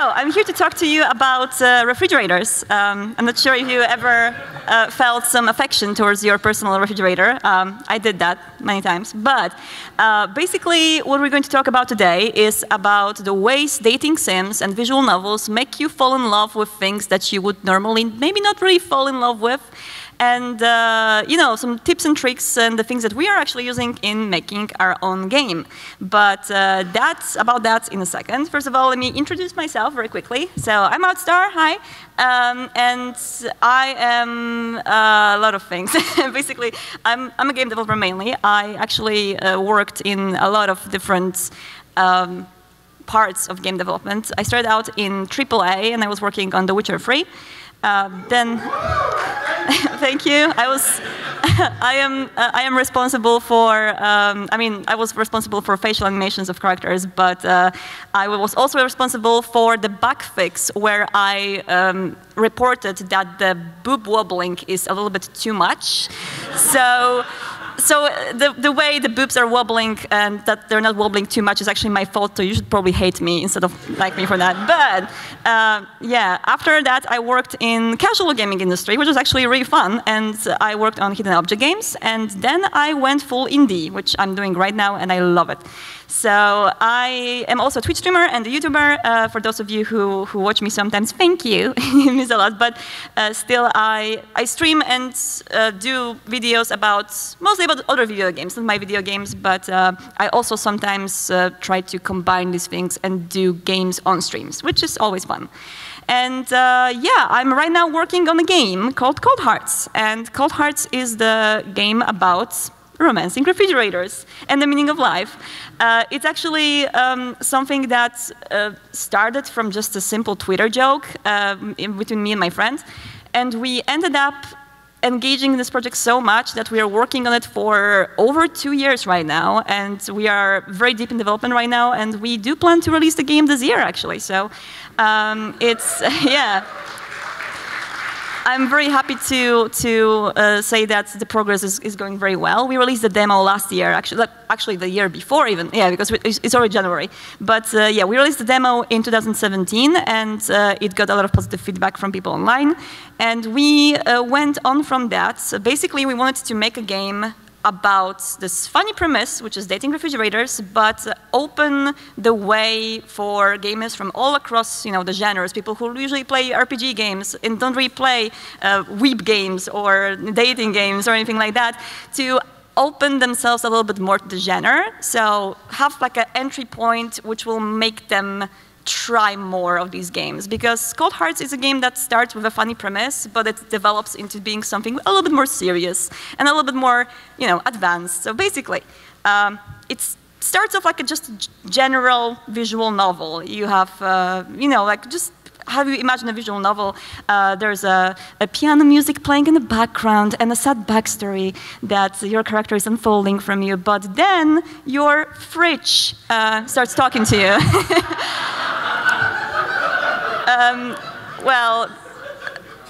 I'm here to talk to you about refrigerators. I'm not sure if you ever felt some affection towards your personal refrigerator. I did that many times. But basically, what we're going to talk about today is about the ways dating sims and visual novels make you fall in love with things that you would normally maybe not really fall in love with. And you know, some tips and tricks and the things that we are actually using in making our own game. But that's about that in a second. First of all, let me introduce myself very quickly. So I'm Outstar, hi. And I am a lot of things. Basically, I'm a game developer mainly. I actually worked in a lot of different parts of game development. I started out in AAA, and I was working on The Witcher 3. Then, thank you. I am responsible for. I was responsible for facial animations of characters, but I was also responsible for the bug fix where I reported that the boob wobbling is a little bit too much. So the way the boobs are wobbling and that they're not wobbling too much is actually my fault, so you should probably hate me instead of like me for that. But yeah, after that I worked in casual gaming industry, which was actually really fun, and I worked on hidden object games, and then I went full indie, which I'm doing right now, and I love it. So I am also a Twitch streamer and a YouTuber. For those of you who watch me sometimes, thank you. It means a lot. But still, I stream and do videos mostly about other video games, not my video games. But I also sometimes try to combine these things and do games on streams, which is always fun. And yeah, I'm right now working on a game called Cold Hearts. And Cold Hearts is the game about romancing refrigerators and the meaning of life. It's actually something that started from just a simple Twitter joke between me and my friend. And we ended up engaging in this project so much that we are working on it for over 2 years right now. And we are very deep in development right now. And we do plan to release the game this year, actually. So it's, yeah. I'm very happy to say that the progress is going very well. We released the demo last year, actually the year before even, yeah, because it's already January. But yeah, we released the demo in 2017, and it got a lot of positive feedback from people online. And we went on from that. So basically, we wanted to make a game about this funny premise, which is dating refrigerators, but open the way for gamers from all across, the genres, people who usually play RPG games and don't really play weeb games or dating games or anything like that, to open themselves a little bit more to the genre. So have like an entry point which will make them try more of these games, because Cold Hearts is a game that starts with a funny premise, but it develops into being something a little bit more serious and a little bit more, advanced. So basically, it starts off like just a general visual novel. You have, like just how do you imagine a visual novel? There's a piano music playing in the background and a sad backstory that your character is unfolding from you, but then your fridge starts talking to you. Well,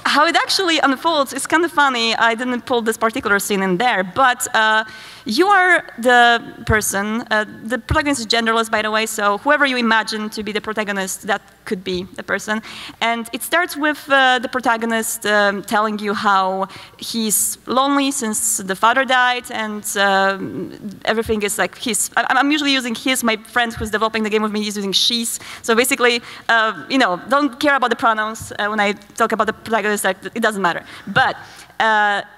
how it actually unfolds is kind of funny. I didn't pull this particular scene in there, but you are the person. The protagonist is genderless, by the way, so whoever you imagine to be the protagonist, that could be the person. And it starts with the protagonist telling you how he's lonely since the father died, and everything is like his. I'm usually using his. My friend who's developing the game with me is using she's. So basically, don't care about the pronouns when I talk about the protagonist. It doesn't matter. But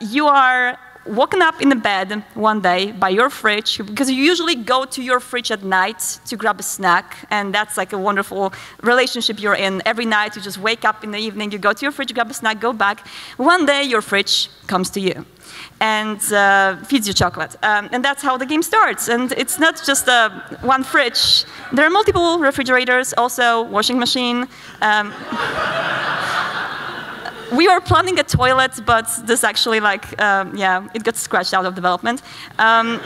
you are woken up in the bed one day by your fridge, because you usually go to your fridge at night to grab a snack, and that's like a wonderful relationship you're in. Every night you just wake up in the evening, you go to your fridge, grab a snack, go back. One day your fridge comes to you and feeds you chocolate. And that's how the game starts. And it's not just one fridge. There are multiple refrigerators, also washing machine. We were planning a toilet, but this actually, yeah, it got scratched out of development. Yeah,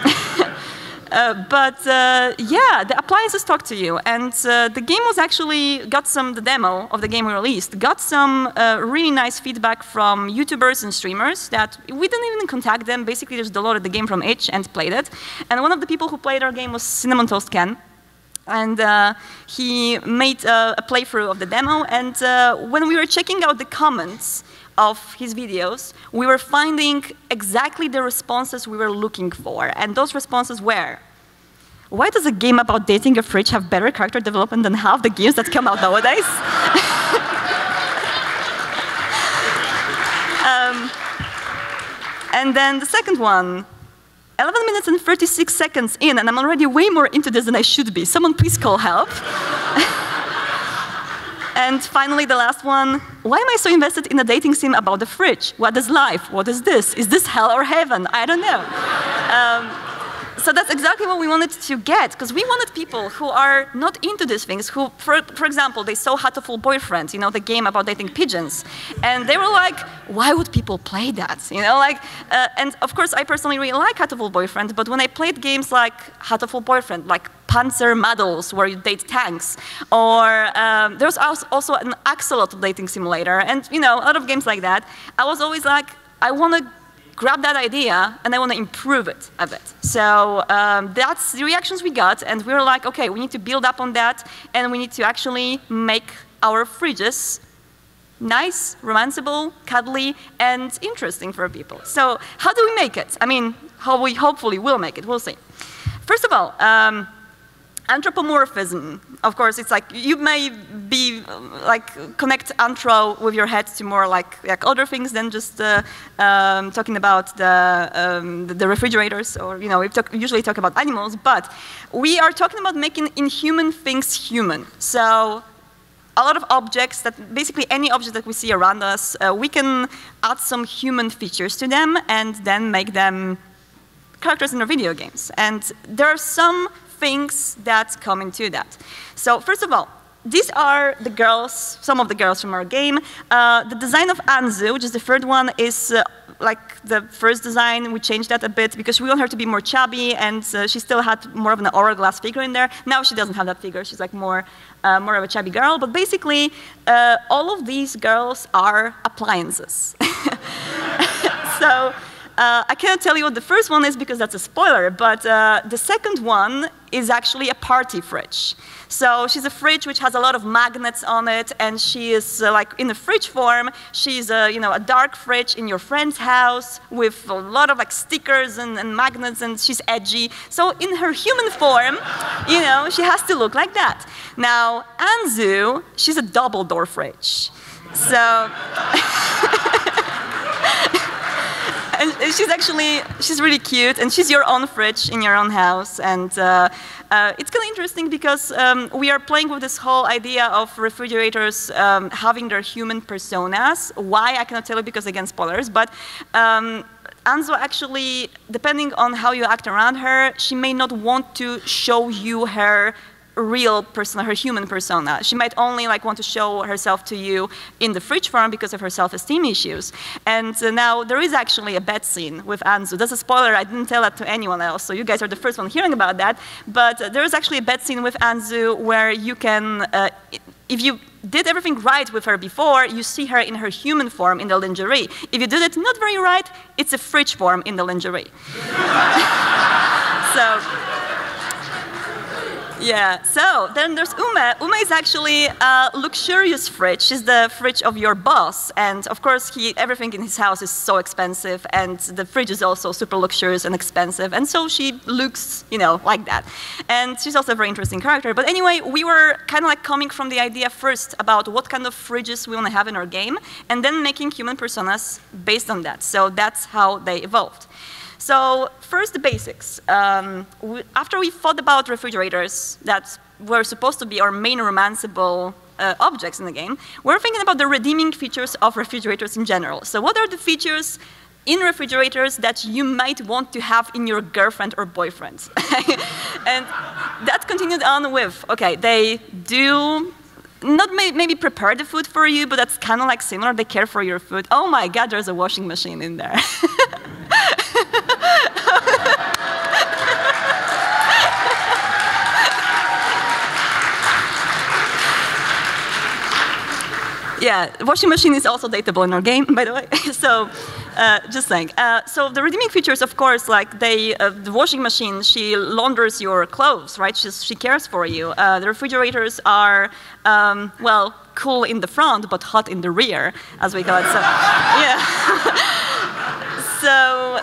the appliances talk to you, and the game was actually the demo of the game we released got some really nice feedback from YouTubers and streamers that we didn't even contact them. Basically, just downloaded the game from itch and played it. And one of the people who played our game was Cinnamon Toast Ken. And he made a playthrough of the demo. And when we were checking out the comments of his videos, we were finding exactly the responses we were looking for. And those responses were, why does a game about dating a fridge have better character development than half the games that come out nowadays? And then the second one, 11 minutes and 36 seconds in, and I'm already way more into this than I should be. Someone please call help. And finally, the last one, why am I so invested in a dating sim about the fridge? What is life? What is this? Is this hell or heaven? I don't know. So that's exactly what we wanted to get, because we wanted people who are not into these things, who, for example, they saw Hatoful Boyfriend, you know, the game about dating pigeons, and they were like, why would people play that? You know, like, and of course, I personally really like Hatoful Boyfriend, but when I played games like Hatoful Boyfriend, like Panzer Models, where you date tanks, or there's also an Axolotl dating simulator, and you know, a lot of games like that, I was always like, I want to grab that idea and I want to improve it a bit. So that's the reactions we got, and we were like, okay, we need to build up on that, and we need to actually make our fridges nice, romanceable, cuddly, and interesting for people. So how do we make it? I mean, how we hopefully will make it, we'll see. First of all, anthropomorphism. Of course, it's like you may be like connect anthro with your head to more like other things than just talking about the refrigerators, or you know, we usually talk about animals, but we are talking about making inhuman things human. So a lot of objects, that basically any object that we see around us, we can add some human features to them and then make them characters in our video games. And there are some things that come into that. So first of all, these are the girls, some of the girls from our game. The design of Anzu, which is the third one, is like the first design. We changed that a bit because we want her to be more chubby, and she still had more of an hourglass figure in there. Now she doesn't have that figure. She's like more of a chubby girl. But basically, all of these girls are appliances. So I cannot tell you what the first one is because that's a spoiler, but the second one is actually a party fridge. So she's a fridge which has a lot of magnets on it, and she is like in the fridge form. She's you know, a dark fridge in your friend's house with a lot of like stickers and magnets, and she's edgy. So in her human form, you know, she has to look like that. Now Anzu, she's a double door fridge. So. And she's really cute, and she's your own fridge in your own house. And it's kind of interesting because we are playing with this whole idea of refrigerators having their human personas. Why, I cannot tell you because, again, spoilers. But Anzu actually, depending on how you act around her, she may not want to show you her real persona, her human persona. She might only like want to show herself to you in the fridge form because of her self-esteem issues. And now there is actually a bed scene with Anzu. That's a spoiler. I didn't tell that to anyone else, so you guys are the first one hearing about that. But there is actually a bed scene with Anzu where you can, if you did everything right with her before, you see her in her human form in the lingerie. If you did it not very right, it's a fridge form in the lingerie. So. Yeah, so then there's Ume. Ume is actually a luxurious fridge. She's the fridge of your boss. And of course, everything in his house is so expensive, and the fridge is also super luxurious and expensive. And so she looks, you know, like that. And she's also a very interesting character. But anyway, we were kind of like coming from the idea first about what kind of fridges we want to have in our game, and then making human personas based on that. So that's how they evolved. So first, the basics. After we thought about refrigerators that were supposed to be our main romanceable objects in the game, we're thinking about the redeeming features of refrigerators in general. So what are the features in refrigerators that you might want to have in your girlfriend or boyfriend? And that continued on with, okay, they do not maybe prepare the food for you, but that's kind of like similar. They care for your food. Oh my God, there's a washing machine in there. Yeah, washing machine is also dateable in our game, by the way. So, just saying. So the redeeming features, of course, like the washing machine, she launders your clothes, right? She cares for you. The refrigerators are, well, cool in the front, but hot in the rear, as we call it. So, yeah. So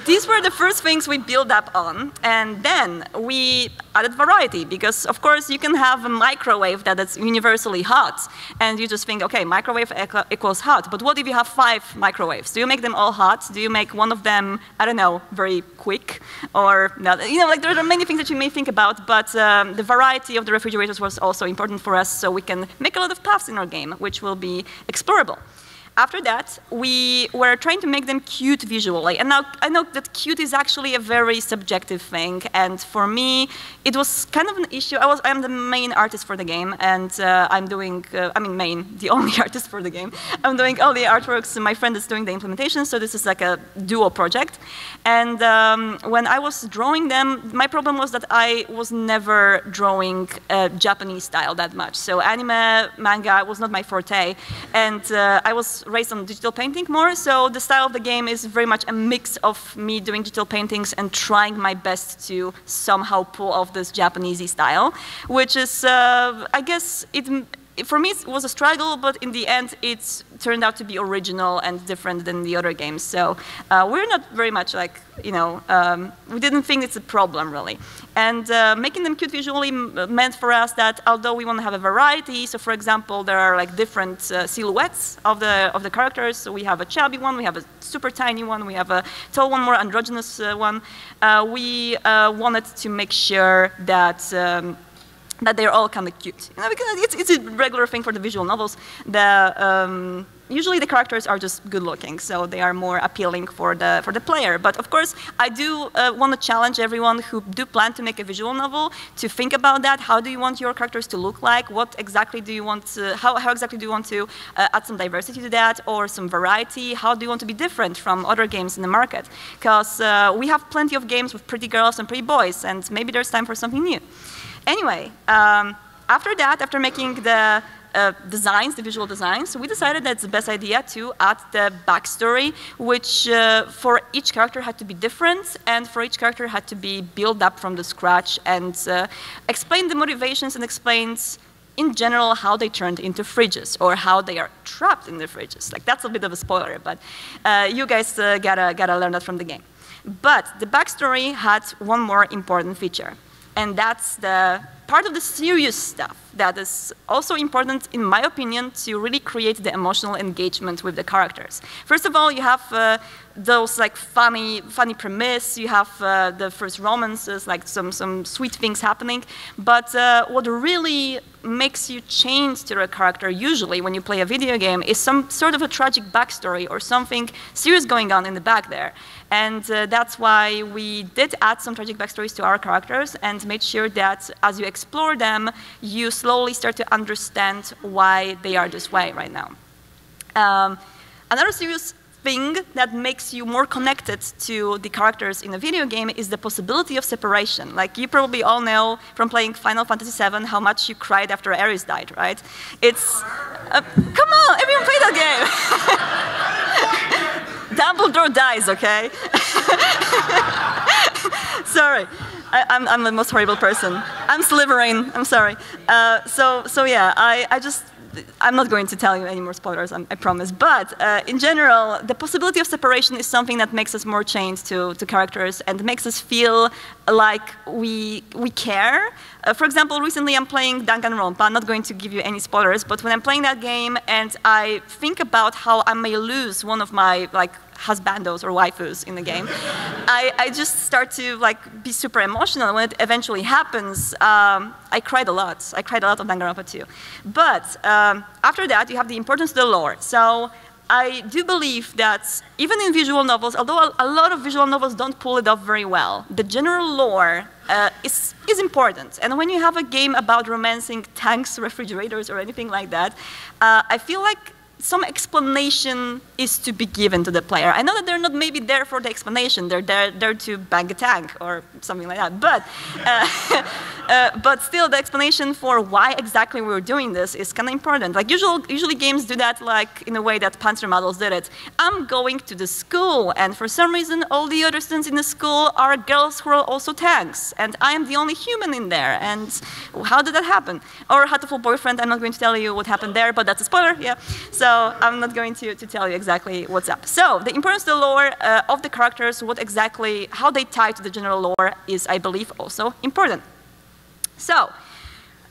these were the first things we built up on, and then we added variety, because of course you can have a microwave that is universally hot, and you just think, okay, microwave equals hot, but what if you have 5 microwaves? Do you make them all hot? Do you make one of them, I don't know, very quick? Or, not? You know, like there are many things that you may think about, but the variety of the refrigerators was also important for us, so we can make a lot of paths in our game, which will be explorable. After that, we were trying to make them cute visually. And now I know that cute is actually a very subjective thing. And for me, it was kind of an issue. I'm the main artist for the game. And I'm doing, the only artist for the game. I'm doing all the artworks. My friend is doing the implementation. So this is like a duo project. And when I was drawing them, my problem was that I was never drawing Japanese style that much. So anime, manga was not my forte. And I was raised on digital painting more, so the style of the game is very much a mix of me doing digital paintings and trying my best to somehow pull off this Japanesey style, which is, I guess, for me it was a struggle, but in the end it turned out to be original and different than the other games. So we're not very much like, you know, we didn't think it's a problem really. And making them cute visually meant for us that although we want to have a variety, so for example, there are like different silhouettes of the characters. So we have a chubby one, we have a super tiny one, we have a tall one, more androgynous one. We wanted to make sure that that they're all kind of cute. You know, because it's a regular thing for the visual novels. Usually the characters are just good looking, so they are more appealing for the player. But of course, I do want to challenge everyone who do plan to make a visual novel to think about that. How do you want your characters to look like? What exactly do you want to, how exactly do you want to add some diversity to that or some variety? How do you want to be different from other games in the market? Because we have plenty of games with pretty girls and pretty boys, and maybe there's time for something new. Anyway, after that, after making the designs, the visual designs, we decided that it's the best idea to add the backstory, which for each character had to be different, and for each character had to be built up from the scratch and explain the motivations and explains in general how they turned into fridges or how they are trapped in the fridges. Like that's a bit of a spoiler, but you guys gotta learn that from the game. But the backstory had one more important feature. And that's the part of the serious stuff that is also important, in my opinion, to really create the emotional engagement with the characters. First of all, you have those like funny premise. You have the first romances, like some sweet things happening. But what really makes you change to a character, usually when you play a video game, is some sort of a tragic backstory or something serious going on in the back there. And that's why we did add some tragic backstories to our characters and made sure that as you explore them, you slowly start to understand why they are this way right now. Another serious thing that makes you more connected to the characters in a video game is the possibility of separation. Like you probably all know from playing Final Fantasy VII how much you cried after Ares died, right? It's, come on, everyone play that game. Dumbledore dies, okay? Sorry, I'm the most horrible person. I'm Slytherin, I'm sorry. So yeah, I'm not going to tell you any more spoilers, I promise. But in general, the possibility of separation is something that makes us more chained to characters and makes us feel like we care. For example, recently I'm playing Danganronpa. I'm not going to give you any spoilers, but when I'm playing that game and I think about how I may lose one of my husbandos or waifus in the game, I just start to be super emotional. When it eventually happens, I cried a lot. I cried a lot on Danganronpa too. But after that, you have the importance of the lore. So I do believe that even in visual novels, although a lot of visual novels don't pull it off very well, the general lore is important. And when you have a game about romancing tanks, refrigerators, or anything like that, I feel like some explanation is to be given to the player. I know that they're not maybe there for the explanation. They're there to bang a tank or something like that. But still, the explanation for why exactly we're doing this is kind of important. Like usually games do that like in a way that Panzer models did it. I'm going to the school, and for some reason, all the other students in the school are girls who are also tanks, and I am the only human in there. And how did that happen? Or Hatoful Boyfriend. I'm not going to tell you what happened there, but that's a spoiler. Yeah. So I'm not going to tell you exactly what's up. So the importance of the lore of the characters, how they tie to the general lore is, I believe, also important. So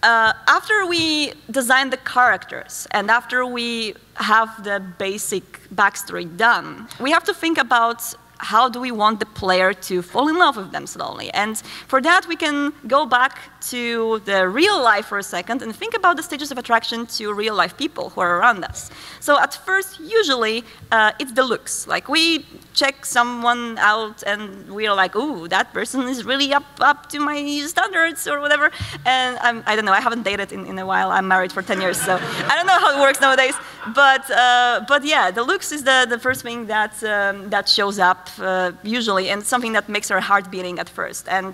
after we design the characters and after we have the basic backstory done, we have to think about how do we want the player to fall in love with them slowly. And for that, we can go back to the real life for a second and think about the stages of attraction to real life people who are around us. So at first, usually, it's the looks. Like we check someone out and we're like, ooh, that person is really up to my standards or whatever. And I don't know, I haven't dated in a while. I'm married for 10 years, so I don't know how it works nowadays. But yeah, the looks is the first thing that shows up usually, and something that makes our heart beating at first. And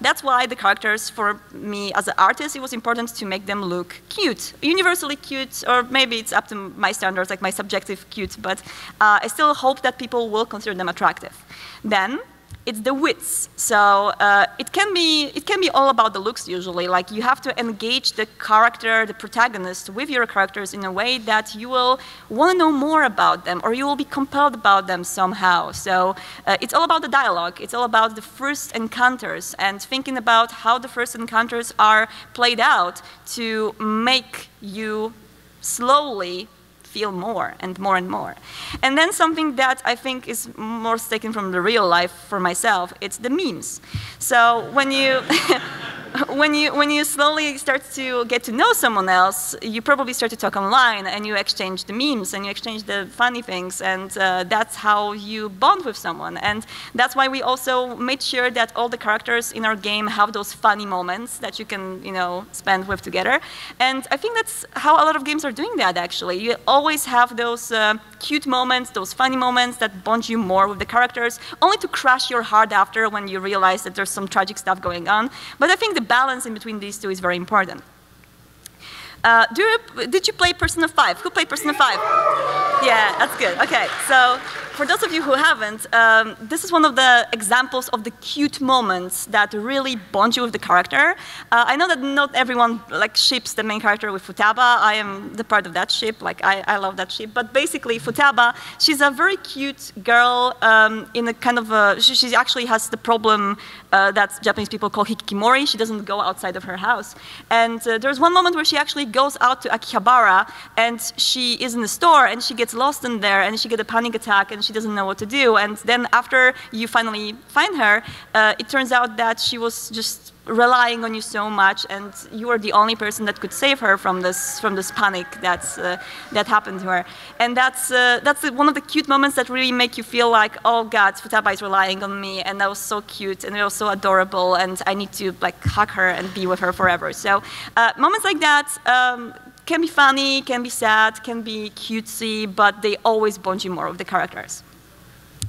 that's why the characters, for me as an artist, it was important to make them look cute, universally cute, or maybe it's up to my standards, like my subjective cute, but I still hope that people will consider them attractive. Then it's the wits. So it can be all about the looks usually. Like you have to engage the character, the protagonist, with your characters in a way that you will want to know more about them, or you will be compelled about them somehow. So it's all about the dialogue. It's all about the first encounters and thinking about how the first encounters are played out to make you slowly feel more and more and more. And then something that I think is more taken from the real life for myself, it's the memes. So when you when you slowly start to get to know someone else, you probably start to talk online and you exchange the memes and you exchange the funny things, and that's how you bond with someone. And that's why we also made sure that all the characters in our game have those funny moments that you can, spend with together. And I think that's how a lot of games are doing that, actually. You always have those cute moments, those funny moments that bond you more with the characters, only to crush your heart after when you realize that there's some tragic stuff going on. But I think the balance in between these two is very important. Did you play Persona 5? Who played Persona 5? Yeah, that's good. Okay, so for those of you who haven't, this is one of the examples of the cute moments that really bond you with the character. I know that not everyone ships the main character with Futaba. I am the part of that ship. I love that ship. But basically, Futaba, she's a very cute girl in a kind of a, she actually has the problem that Japanese people call hikikimori. She doesn't go outside of her house. And there's one moment where she actually goes out to Akihabara, and she is in the store, and she gets lost in there, and she gets a panic attack, and she doesn't know what to do. And then after you finally find her, it turns out that she was just relying on you so much, and you were the only person that could save her from this panic that happened to her. And that's one of the cute moments that really make you feel like, oh God, Futaba is relying on me, and that was so cute, and it was so adorable, and I need to hug her and be with her forever. So moments like that can be funny, can be sad, can be cutesy, but they always bond you more with the characters.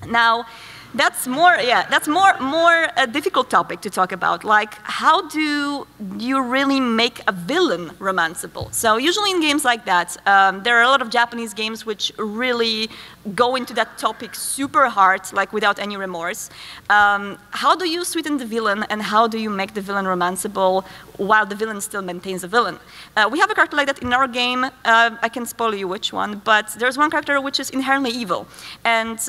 Now, that's more a difficult topic to talk about. Like, how do you really make a villain romanceable? So usually in games like that, there are a lot of Japanese games which really go into that topic super hard, without any remorse. How do you sweeten the villain, and how do you make the villain romanceable while the villain still maintains a villain? We have a character like that in our game. I can spoil you which one, but there's one character which is inherently evil, and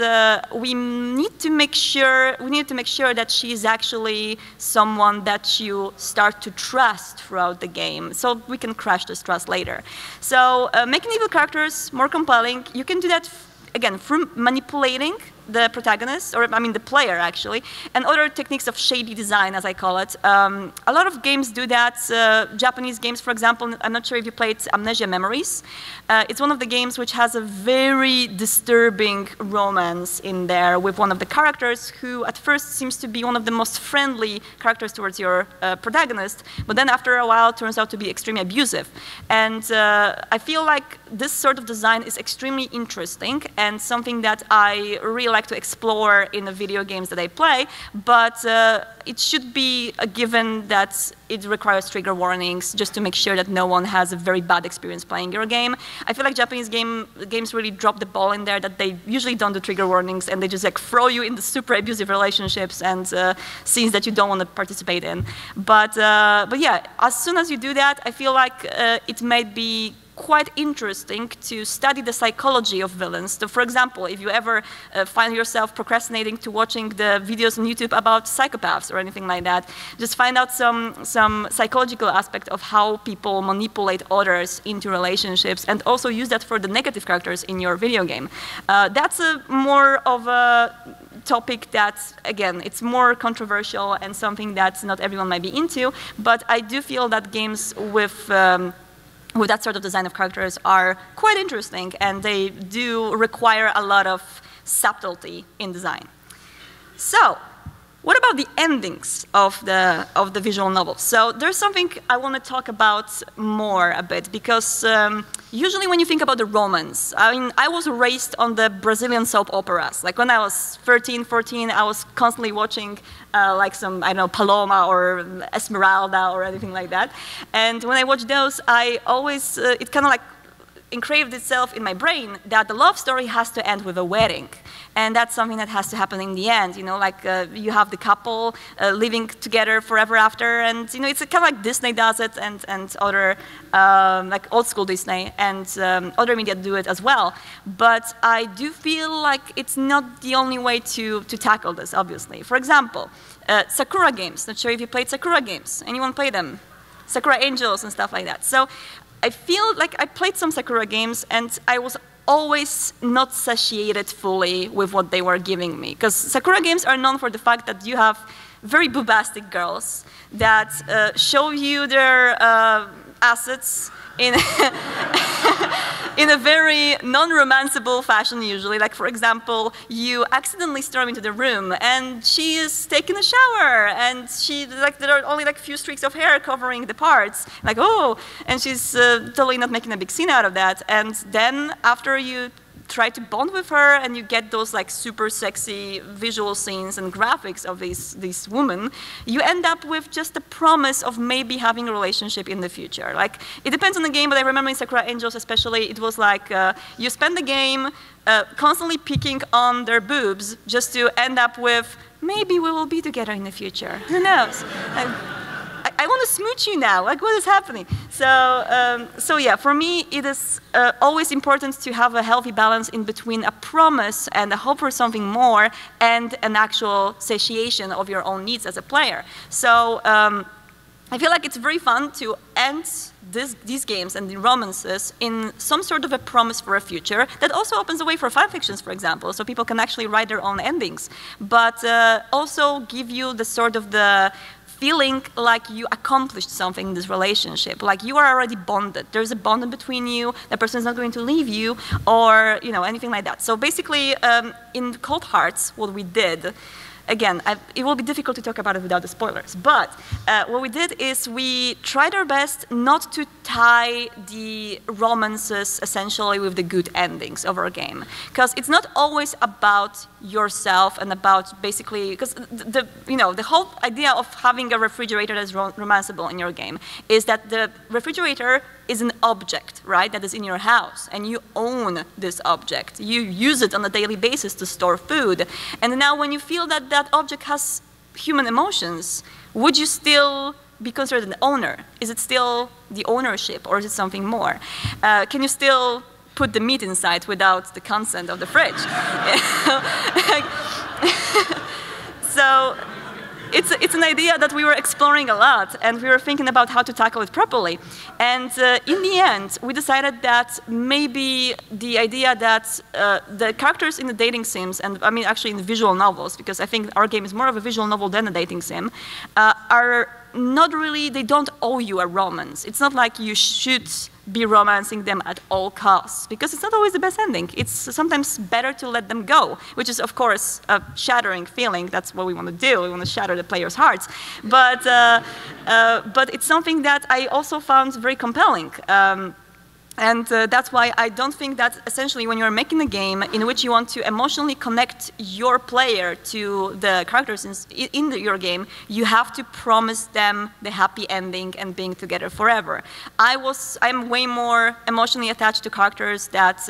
we need to make sure that she is actually someone that you start to trust throughout the game, so we can crush this trust later. So making evil characters more compelling, you can do that again through manipulating the protagonist, or I mean the player actually, and other techniques of shady design, as I call it. A lot of games do that. Japanese games, for example, I'm not sure if you played Amnesia Memories. It's one of the games which has a very disturbing romance in there with one of the characters who at first seems to be one of the most friendly characters towards your protagonist, but then after a while turns out to be extremely abusive. And I feel like this sort of design is extremely interesting and something that I really like to explore in the video games that I play, but it should be a given that it requires trigger warnings just to make sure that no one has a very bad experience playing your game. I feel like Japanese games really drop the ball in there, that they usually don't do trigger warnings and they just like throw you into super abusive relationships and scenes that you don't want to participate in. But yeah, as soon as you do that, I feel like it may be quite interesting to study the psychology of villains. So for example, if you ever find yourself procrastinating to watching the videos on YouTube about psychopaths or anything like that, just find out some psychological aspect of how people manipulate others into relationships and also use that for the negative characters in your video game. That's more of a topic that, again, it's more controversial and something that not everyone might be into, but I do feel that games with that sort of design of characters are quite interesting, and they do require a lot of subtlety in design. So, what about the endings of the visual novels? So there's something I want to talk about more a bit, because usually when you think about the romance, I mean, I was raised on the Brazilian soap operas. Like when I was 13, 14, I was constantly watching like some, I don't know, Paloma or Esmeralda or anything like that. And when I watched those, I always, it kind of like engraved itself in my brain that the love story has to end with a wedding. And that's something that has to happen in the end, you know, like you have the couple living together forever after, and you know, it's kind of like Disney does it, and other, like old school Disney, and other media do it as well. But I do feel like it's not the only way to tackle this, obviously. For example, Sakura games. Not sure if you played Sakura games. Anyone play them? Sakura Angels and stuff like that. So I feel like I played some Sakura games, and I was always not satiated fully with what they were giving me. Because Sakura games are known for the fact that you have very bombastic girls that show you their assets in, in a very non-romanceable fashion usually. Like for example, you accidentally storm into the room and she is taking a shower and there are only like a few streaks of hair covering the parts. Like, oh, and she's totally not making a big scene out of that. And then after you try to bond with her and you get those like super sexy visual scenes and graphics of these women, you end up with just the promise of maybe having a relationship in the future. Like, it depends on the game, but I remember in Sakura Angels especially, it was like you spend the game constantly picking on their boobs just to end up with, maybe we will be together in the future. Who knows? I want to smooch you now. Like, what is happening? So yeah, for me, it is always important to have a healthy balance in between a promise and a hope for something more and an actual satiation of your own needs as a player. So I feel like it's very fun to end these games and the romances in some sort of a promise for a future that also opens the way for fan fictions, for example, so people can actually write their own endings, but also give you the sort of the feeling like you accomplished something in this relationship, like you are already bonded. There's a bond between you, the person is not going to leave you, or you know, anything like that. So basically, in Cold Hearts, what we did, again, it will be difficult to talk about it without the spoilers, but what we did is we tried our best not to tie the romances essentially with the good endings of our game. Because it's not always about yourself and about basically, because the whole idea of having a refrigerator that's romanceable in your game is that the refrigerator is an object, right, that is in your house, and you own this object. You use it on a daily basis to store food. And now when you feel that that object has human emotions, would you still be considered an owner? Is it still the ownership, or is it something more? Can you still put the meat inside without the consent of the fridge? So it's an idea that we were exploring a lot, and we were thinking about how to tackle it properly. And in the end, we decided that maybe the idea that the characters in the dating sims, and I mean actually in the visual novels, because I think our game is more of a visual novel than a dating sim, are not really, they don't owe you a romance. It's not like you should be romancing them at all costs, because it's not always the best ending. It's sometimes better to let them go, which is, of course, a shattering feeling. That's what we want to do. We want to shatter the players' hearts. But it's something that I also found very compelling. And that's why I don't think that essentially when you're making a game in which you want to emotionally connect your player to the characters in your game, you have to promise them the happy ending and being together forever. I'm way more emotionally attached to characters that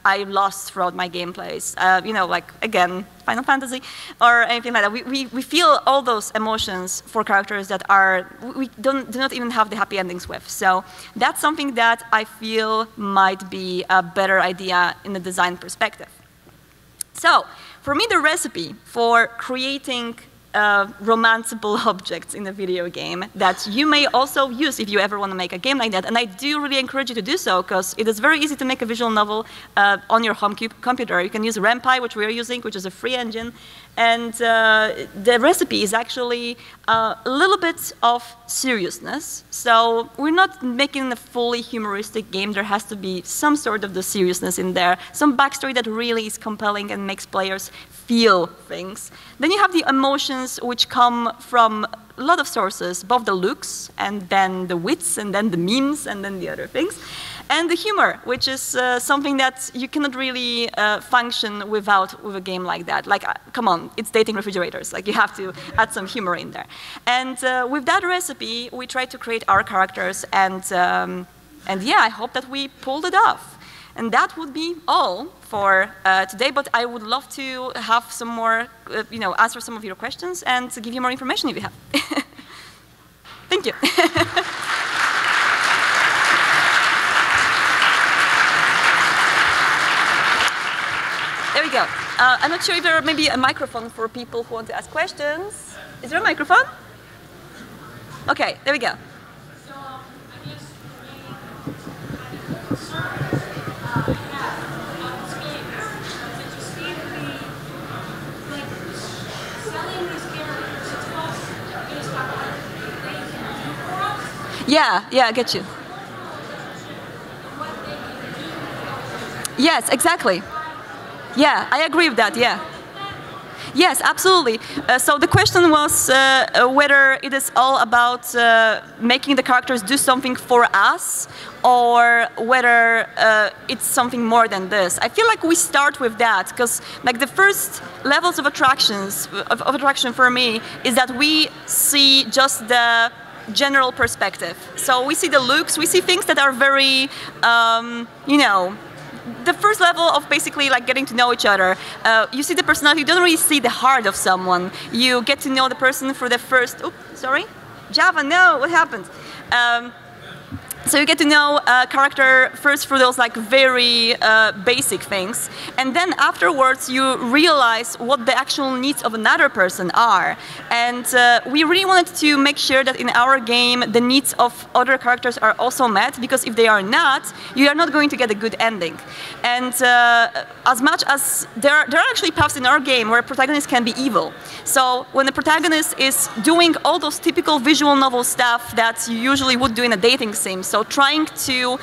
I lost throughout my gameplays. You know, like, again, Final Fantasy or anything like that. We feel all those emotions for characters that we do not even have the happy endings with. So that's something that I feel might be a better idea in the design perspective. So for me, the recipe for creating romanceable objects in a video game that you may also use if you ever want to make a game like that. And I do really encourage you to do so, because it is very easy to make a visual novel on your home computer. You can use RenPy, which we are using, which is a free engine. And the recipe is actually a little bit of seriousness. So we're not making a fully humoristic game. There has to be some sort of the seriousness in there, some backstory that really is compelling and makes players feel things. Then you have the emotions, which come from a lot of sources, both the looks and then the wits and then the memes and then the other things. And the humor, which is something that you cannot really function without with a game like that. Like, come on, it's dating refrigerators. Like, you have to add some humor in there. And with that recipe, we try to create our characters. And yeah, I hope that we pulled it off. And that would be all for today. But I would love to have some more, answer some of your questions and to give you more information if you have. Thank you. There we go. I'm not sure if there may be a microphone for people who want to ask questions. Is there a microphone? Okay, there we go. So, I guess the concern I have on this game is that you seem to be like selling these characters to us based on what they can do for us. Yeah, I get you. What they can do for us. Yes, exactly. Yeah, I agree with that, yeah. Yes, absolutely. So the question was whether it is all about making the characters do something for us, or whether it's something more than this. I feel like we start with that, because like the first levels of attraction for me is that we see just the general perspective. So we see the looks, we see things that are very, the first level of basically like getting to know each other. You see the personality, you don't really see the heart of someone. You get to know the person for the first, oops, sorry? Java, no, what happened? So you get to know a character first for those like very basic things, and then afterwards you realize what the actual needs of another person are. And we really wanted to make sure that in our game the needs of other characters are also met, because if they are not, you are not going to get a good ending. And as much as there are actually paths in our game where protagonists can be evil. So when the protagonist is doing all those typical visual novel stuff that you usually would do in a dating sim, so trying to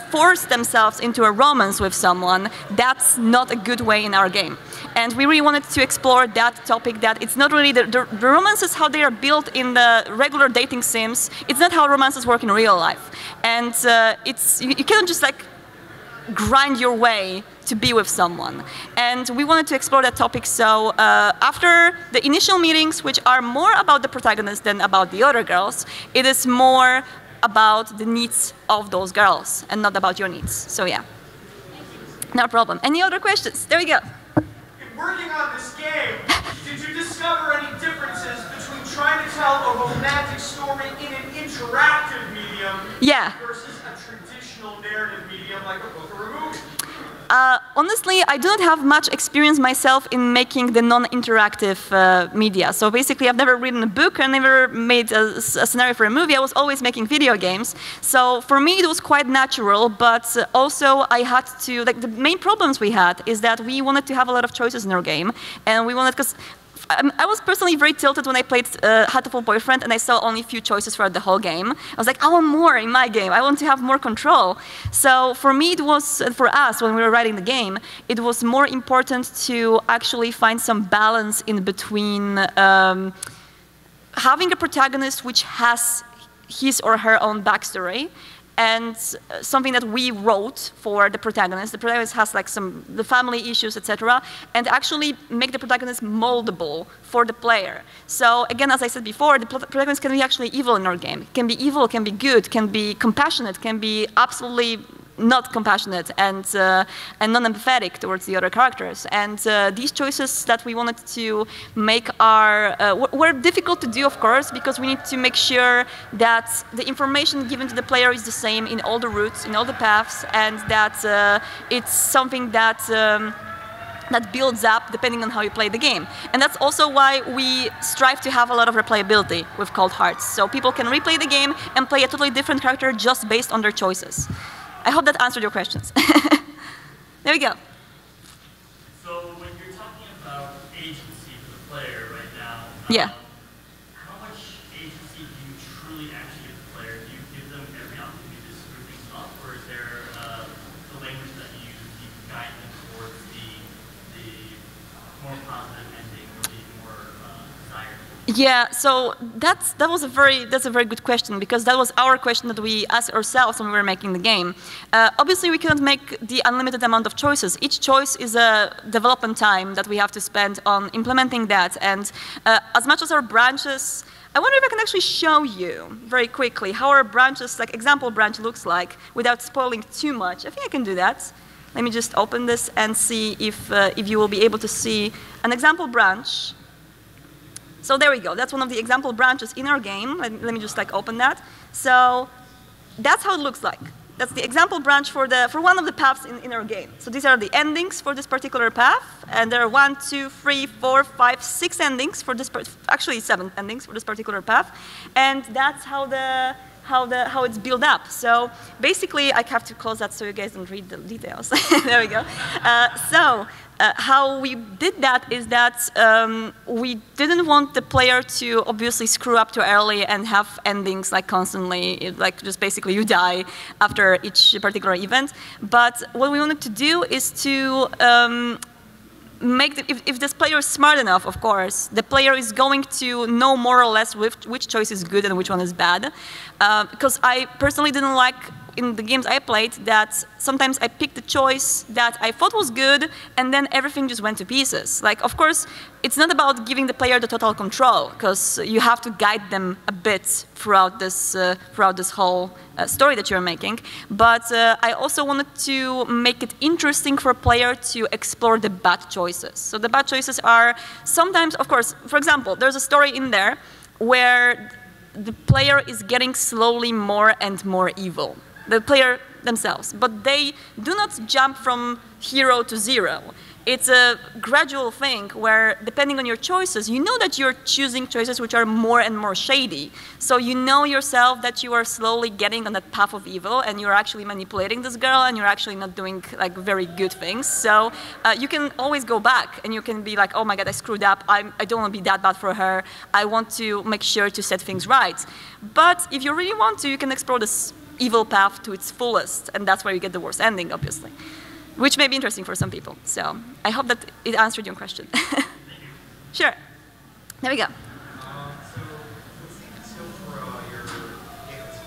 force themselves into a romance with someone, that's not a good way in our game. And we really wanted to explore that topic, that it's not really the romances, how they are built in the regular dating sims. It's not how romances work in real life. And you cannot just like grind your way to be with someone. And we wanted to explore that topic, so after the initial meetings, which are more about the protagonist than about the other girls, it is more about the needs of those girls and not about your needs. So yeah, no problem. Any other questions? There we go. In working on this game, did you discover any differences between trying to tell a romantic story in an interactive medium versus a traditional narrative medium like a book or a movie? Honestly, I do not have much experience myself in making the non-interactive media. So basically, I've never written a book, I never made a scenario for a movie. I was always making video games. So for me, it was quite natural, but also I had to, like the main problems we had is that we wanted to have a lot of choices in our game, and we wanted, because I was personally very tilted when I played Hatoful Boyfriend and I saw only a few choices throughout the whole game. I was like, I want more in my game. I want to have more control. So for me, it was, for us, when we were writing the game, it was more important to actually find some balance in between having a protagonist which has his or her own backstory, and something that we wrote for the protagonist. The protagonist has like the family issues, etc., and actually make the protagonist moldable for the player. So again, as I said before, the protagonist can be actually evil in our game. It can be evil, can be good, can be compassionate, can be absolutely not compassionate and non-empathetic towards the other characters. And these choices that we wanted to make were difficult to do, of course, because we need to make sure that the information given to the player is the same in all the routes, in all the paths, and that it's something that that builds up depending on how you play the game. And that's also why we strive to have a lot of replayability with Cold Hearts. So people can replay the game and play a totally different character just based on their choices. I hope that answered your questions. There we go. So when you're talking about agency for the player right now, yeah. How much agency do you truly actually give the player? Do you give them every opportunity to screw things up, or is there the language that you use, do you guide them towards the more positive ending or the more desired? Yeah, so that's a very good question, because that was our question that we asked ourselves when we were making the game. Obviously, we cannot make the unlimited amount of choices. Each choice is a development time that we have to spend on implementing that. And as much as our branches, I wonder if I can actually show you very quickly how our branches, like example branch, looks like without spoiling too much. I think I can do that. Let me just open this and see if you will be able to see an example branch. So there we go. That's one of the example branches in our game. Let me just like open that. So that's how it looks like. That's the example branch for one of the paths in our game. So these are the endings for this particular path, and there are 1, 2, 3, 4, 5, 6 endings for this. Actually, 7 endings for this particular path, and that's how it's built up. So basically, I have to close that so you guys don't read the details. There we go. How we did that is that we didn't want the player to obviously screw up too early and have endings like constantly, like just basically you die after each particular event. But what we wanted to do is to if this player is smart enough, of course, the player is going to know more or less which choice is good and which one is bad. Because I personally didn't like, in the games I played, that sometimes I picked the choice that I thought was good, and then everything just went to pieces. Like, of course, it's not about giving the player the total control, because you have to guide them a bit throughout this whole story that you're making. But I also wanted to make it interesting for a player to explore the bad choices. So the bad choices are sometimes, of course, for example, there's a story in there where the player is getting slowly more and more evil. The player themselves, but they do not jump from hero to zero. It's a gradual thing where, depending on your choices, you know that you're choosing choices which are more and more shady. So you know yourself that you are slowly getting on that path of evil, and you're actually manipulating this girl, and you're actually not doing like very good things. So you can always go back, and you can be like, oh my god, I screwed up. I don't want to be that bad for her. I want to make sure to set things right. But if you really want to, you can explore this evil path to its fullest, and that's where you get the worst ending, obviously, which may be interesting for some people. So I hope that it answered your question. Sure. There we go. So what's the scope for your games?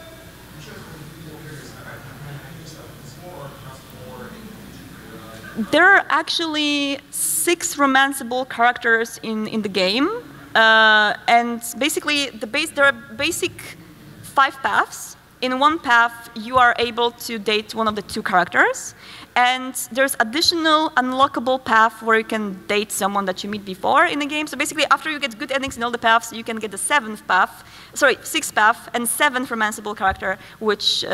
You chose individual characters. How do you start? Small or just more? There are actually 6 romanceable characters in the game, and basically there are basic 5 paths. in one path, you are able to date one of the two characters. And there's additional unlockable path where you can date someone that you meet before in the game. So basically, after you get good endings in all the paths, you can get the sixth path, and seventh romanceable character, which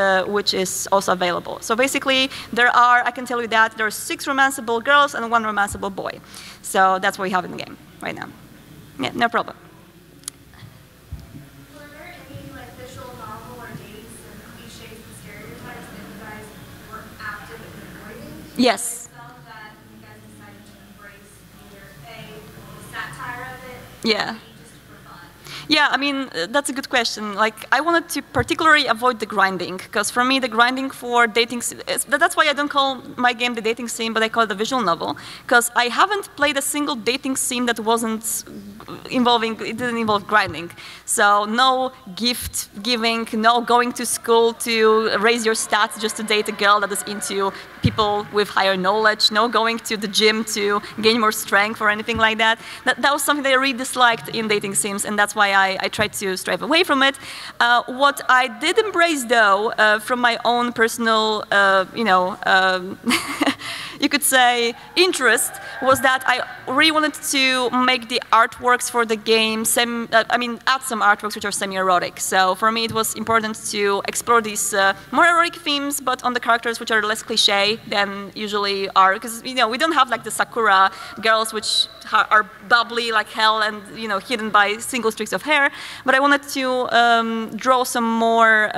is also available. So basically, I can tell you that there are 6 romanceable girls and 1 romanceable boy. So that's what we have in the game right now. Yeah, no problem. Were there any like visual novel or dates and cliches and stereotypes that you guys were active in avoiding? Yes. Some that you guys decided to embrace either A, the satire of it, Yeah. or B, just for fun? Yeah, I mean, that's a good question. Like, I wanted to particularly avoid the grinding, because for me, the grinding for dating, that's why I don't call my game the dating sim, but I call it the visual novel, because I haven't played a single dating sim that it didn't involve grinding. So no gift giving, no going to school to raise your stats just to date a girl that is into people with higher knowledge, no going to the gym to gain more strength or anything like that. That was something that I really disliked in dating sims, and that's why I tried to strive away from it. What I did embrace, though, from my own personal, you could say, interest, was that I really wanted to make the artworks for the game, add some artworks which are semi-erotic. So for me, it was important to explore these more erotic themes, but on the characters which are less cliche than usually are, because we don't have like the Sakura girls which are bubbly like hell and hidden by single streaks of hair. But I wanted to draw some more.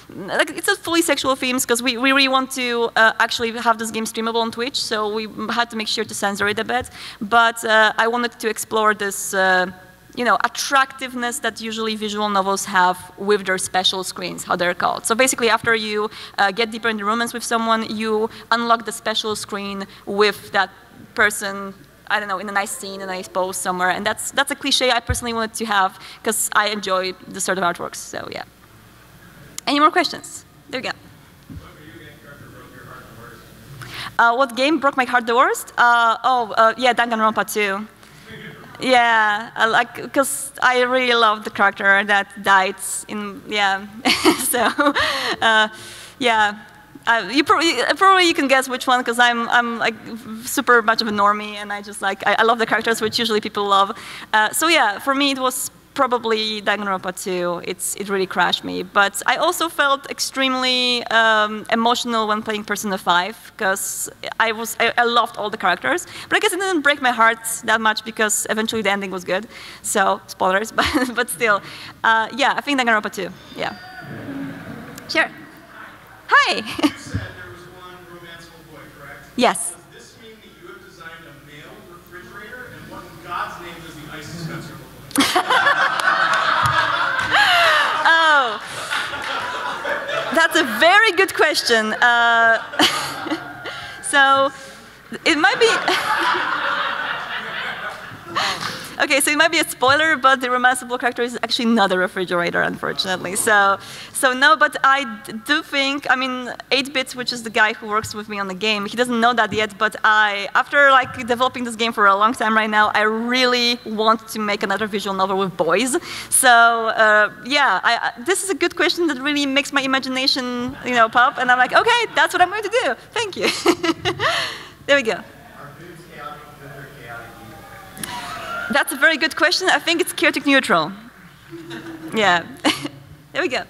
It's a fully sexual themes, because we really want to actually have this game streamable on Twitch, so we had to make sure to censor it a bit. But I wanted to explore this, attractiveness that usually visual novels have with their special screens, how they're called. So basically, after you get deeper in the romance with someone, you unlock the special screen with that person, I don't know, in a nice scene, a nice pose somewhere. And that's a cliche I personally wanted to have, because I enjoy this sort of artworks, so yeah. Any more questions? There we go. What video game character broke your heart the worst? What game broke my heart the worst? Yeah, Danganronpa 2. Yeah, because I really love the character that died in, yeah. So, yeah. You probably you can guess which one, because I'm like super much of a normie, and I love the characters which usually people love. So yeah, for me it was probably Danganronpa 2. It really crashed me. But I also felt extremely emotional when playing Persona 5, because I loved all the characters. But I guess it didn't break my heart that much, because eventually the ending was good. So, spoilers, but still. Yeah, I think Danganronpa 2, yeah. Sure. Hi. You said there was one romanceable boy, correct? Yes. Does this mean that you have designed a male refrigerator, and what in God's name does the ice dispenser look like? Oh, that's a very good question. So it might be. Okay, so it might be a spoiler, but the romanceable character is actually not a refrigerator, unfortunately. So no, but I do think, 8bits, which is the guy who works with me on the game, he doesn't know that yet, but after developing this game for a long time right now, I really want to make another visual novel with boys. So yeah, this is a good question that really makes my imagination, pop, and I'm like, okay, that's what I'm going to do. Thank you. There we go. That's a very good question. I think it's chaotic neutral. Yeah. There we go. Is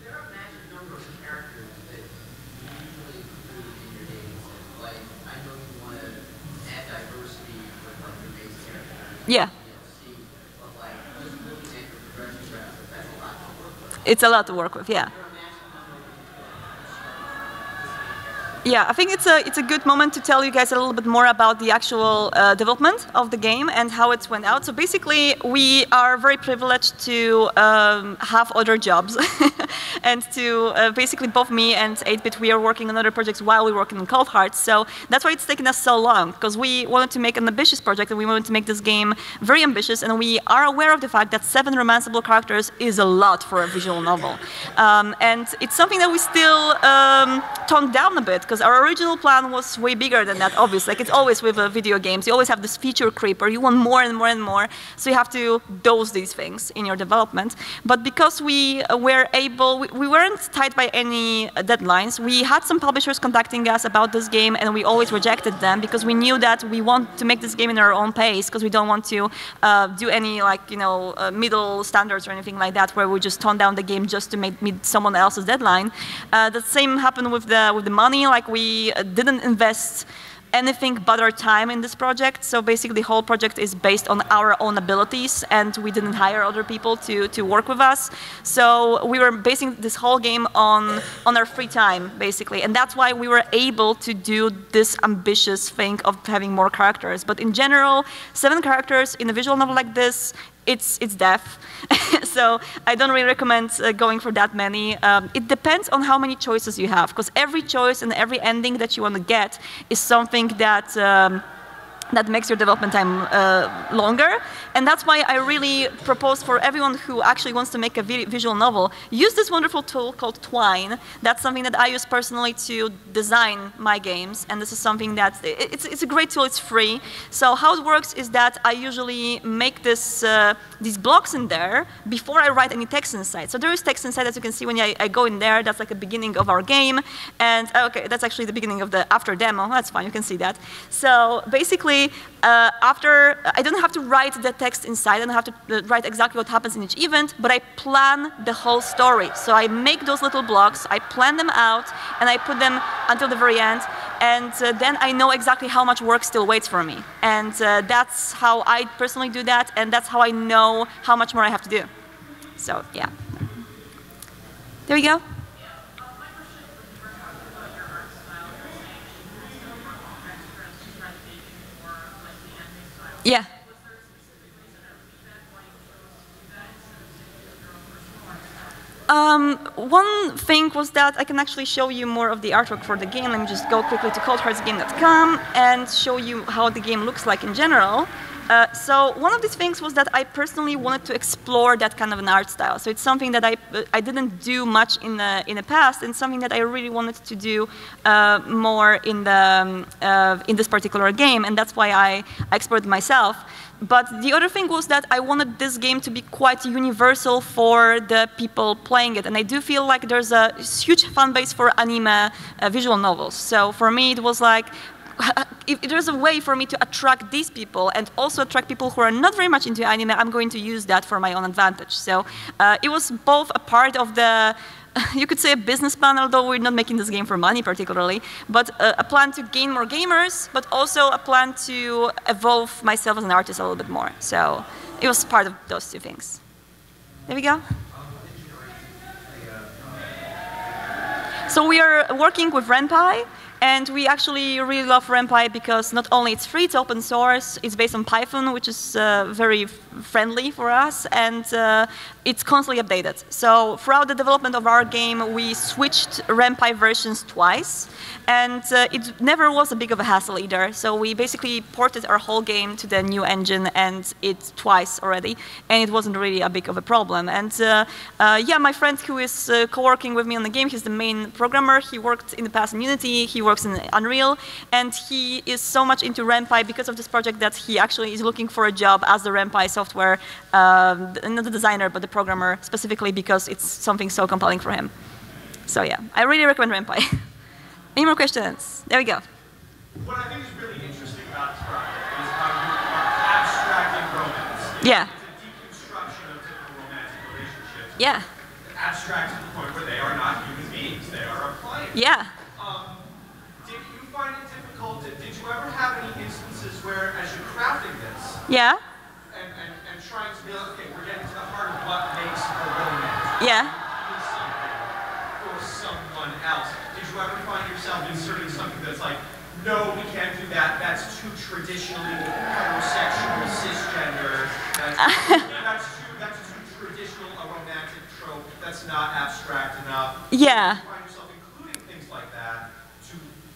there a magic number of characters that you usually include in your dating sim? Like, I know you want to add diversity with your base characters. Yeah. But just looking at your progression graph, that's a lot to work with. It's a lot to work with, yeah. Yeah, I think it's a good moment to tell you guys a little bit more about the actual development of the game and how it went out. So basically, we are very privileged to have other jobs, and to basically both me and 8bit, we are working on other projects while we're working on Cold Hearts. So that's why it's taken us so long, because we wanted to make an ambitious project, and we wanted to make this game very ambitious, and we are aware of the fact that 7 romanceable characters is a lot for a visual novel. And it's something that we still toned down a bit, because because our original plan was way bigger than that, obviously. Like it's always with video games. You always have this feature creep, or you want more and more and more, so you have to dose these things in your development. But because we were able, we weren't tied by any deadlines. We had some publishers contacting us about this game, and we always rejected them because we knew that we want to make this game in our own pace, because we don't want to do any middle standards or anything like that, where we just tone down the game just to meet someone else's deadline. The same happened with the money. Like we didn't invest anything but our time in this project. So basically the whole project is based on our own abilities, and we didn't hire other people to work with us. So we were basing this whole game on our free time, basically. And that's why we were able to do this ambitious thing of having more characters. But in general, 7 characters in a visual novel like this, it's death. So I don't really recommend going for that many. It depends on how many choices you have, because every choice and every ending that you want to get is something that that makes your development time longer. And that's why I really propose for everyone who actually wants to make a visual novel, use this wonderful tool called Twine. That's something that I use personally to design my games. And this is something that, it's a great tool, it's free. So how it works is that I usually make these blocks in there before I write any text inside. So there is text inside, as you can see when I go in there. That's like the beginning of our game. And okay, that's actually the beginning of the after demo. That's fine, you can see that. So basically, after, I don't have to write the text inside, I don't have to write exactly what happens in each event, but I plan the whole story. So I make those little blocks, I plan them out, and I put them until the very end, and then I know exactly how much work still waits for me. And that's how I personally do that, and that's how I know how much more I have to do. So, yeah. There we go. Yeah. One thing was that I can actually show you more of the artwork for the game. Let me just go quickly to coldheartsgame.com and show you how the game looks like in general. So one of these things was that I personally wanted to explore that kind of an art style. So it's something that I didn't do much in the past, and something that I really wanted to do more in this particular game, and that's why I explored myself. But the other thing was that I wanted this game to be quite universal for the people playing it, and I do feel like there's a huge fan base for anime visual novels. So for me, it was like, if there's a way for me to attract these people and also attract people who are not very much into anime, I'm going to use that for my own advantage. So it was both a part of the, you could say a business plan, although we're not making this game for money particularly, but a plan to gain more gamers, but also a plan to evolve myself as an artist a little bit more. So it was part of those two things. There we go. So we are working with Ren'Py. And we actually really love Ren'Py because not only it's free, it's open source, it's based on Python, which is very friendly for us, and it's constantly updated. So throughout the development of our game, we switched Ren'Py versions twice, and it never was a big of a hassle either. So we basically ported our whole game to the new engine, and it twice already, and it wasn't really a big of a problem. And yeah, my friend who is co-working with me on the game, he's the main programmer. He worked in the past in Unity, he works in Unreal, and he is so much into Ren'Py because of this project that he actually is looking for a job as the Ren'Py software, not the designer, but the programmer, specifically because it's something so compelling for him. So yeah, I really recommend Ren'Py. Any more questions? There we go. What I think is really interesting about this project is how you are abstracting romance. Yeah. It's a deconstruction of typical romantic relationships. Yeah. Abstract to the point where they are not human beings, they are appliances. Yeah. Did you find it difficult, did you ever have any instances where, as you're crafting this, Yeah. and trying to be like, okay, we're getting to the heart of what makes a romance. Yeah. For someone else. Did you ever find yourself inserting something that's like, no, we can't do that, that's too traditionally heterosexual, cisgender, that's too traditional a romantic trope, that's not abstract enough. Yeah. Did you find yourself including things like that to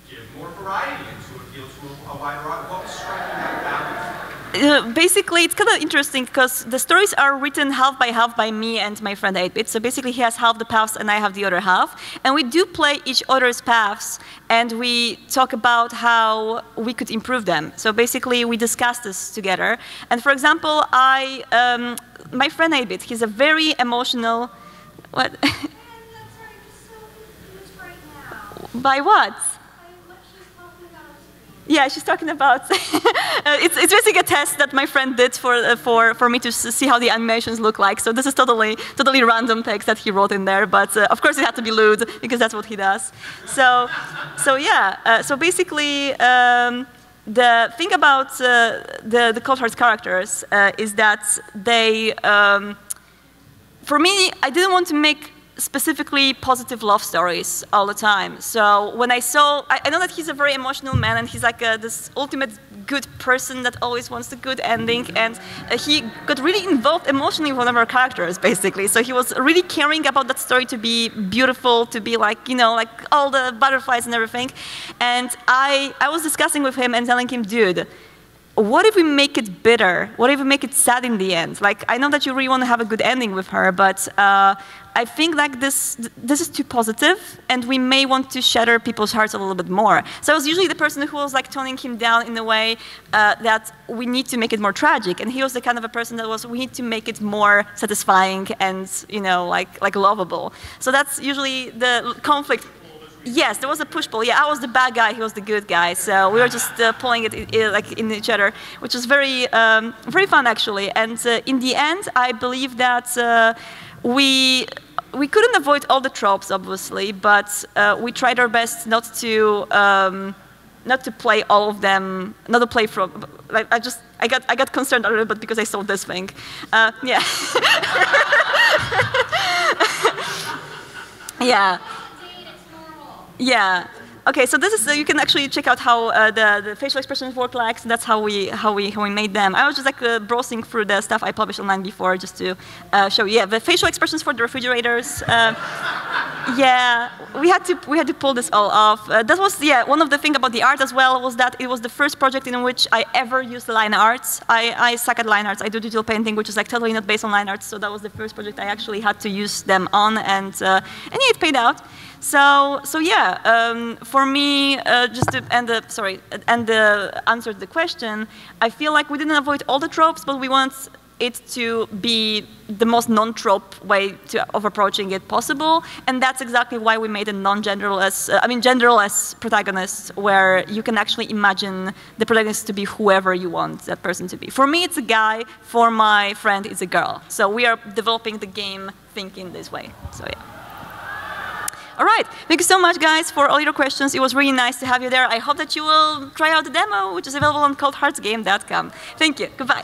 give more variety and to appeal to a wider audience? What was striking that balance? Basically, it's kind of interesting because the stories are written half by me and my friend 8-Bit. So basically, he has half the paths and I have the other half. And we do play each other's paths and we talk about how we could improve them. So basically, we discuss this together. And for example, my friend 8-Bit, he's a very emotional, what? I'm sorry, I'm just so confused right now. By what? What she's talking about on screen. Yeah, she's talking about, it's basically a test that my friend did for me to see how the animations look like. So this is totally random text that he wrote in there, but of course it had to be lewd because that's what he does. So yeah, so basically the thing about the Cold Hearts characters is that they, for me, I didn't want to make specifically positive love stories all the time. So when I saw, I know that he's a very emotional man and he's like this ultimate good person that always wants the good ending, and he got really involved emotionally with one of our characters, basically. So he was really caring about that story to be beautiful, to be like, you know, like all the butterflies and everything. And I was discussing with him and telling him, dude, what if we make it bitter? What if we make it sad in the end? Like, I know that you really want to have a good ending with her, but I think like this is too positive, and we may want to shatter people's hearts a little bit more. So I was usually the person who was like toning him down in a way that we need to make it more tragic, and he was the kind of a person that was, we need to make it more satisfying and, you know, like lovable. So that's usually the conflict. Yes, there was a push-pull. Yeah, I was the bad guy, he was the good guy. So we were just pulling it like in each other, which was very, very fun actually. And in the end, I believe that we couldn't avoid all the tropes, obviously, but we tried our best not to play all of them, not to play from. Like I got concerned a little bit because I saw this thing. Yeah. Yeah. Yeah. Okay, so this is you can actually check out how the facial expressions work like. So that's how we made them. I was just like browsing through the stuff I published online before just to show you. Yeah, the facial expressions for the refrigerators. Yeah, we had to pull this all off. That was one of the things about the art as well was that it was the first project in which I ever used line arts. I suck at line arts. I do digital painting, which is like totally not based on line arts. So that was the first project I actually had to use them on, and yeah, it paid out. So yeah, for me, just to answer the question, I feel like we didn't avoid all the tropes, but we want it to be the most non-trope way of approaching it possible, and that's exactly why we made a non-genderless, genderless protagonist, where you can actually imagine the protagonist to be whoever you want that person to be. For me, it's a guy. For my friend, it's a girl. So we are developing the game thinking this way. So yeah. All right, thank you so much, guys, for all your questions. It was really nice to have you there. I hope that you will try out the demo, which is available on coldheartsgame.com. Thank you. Goodbye.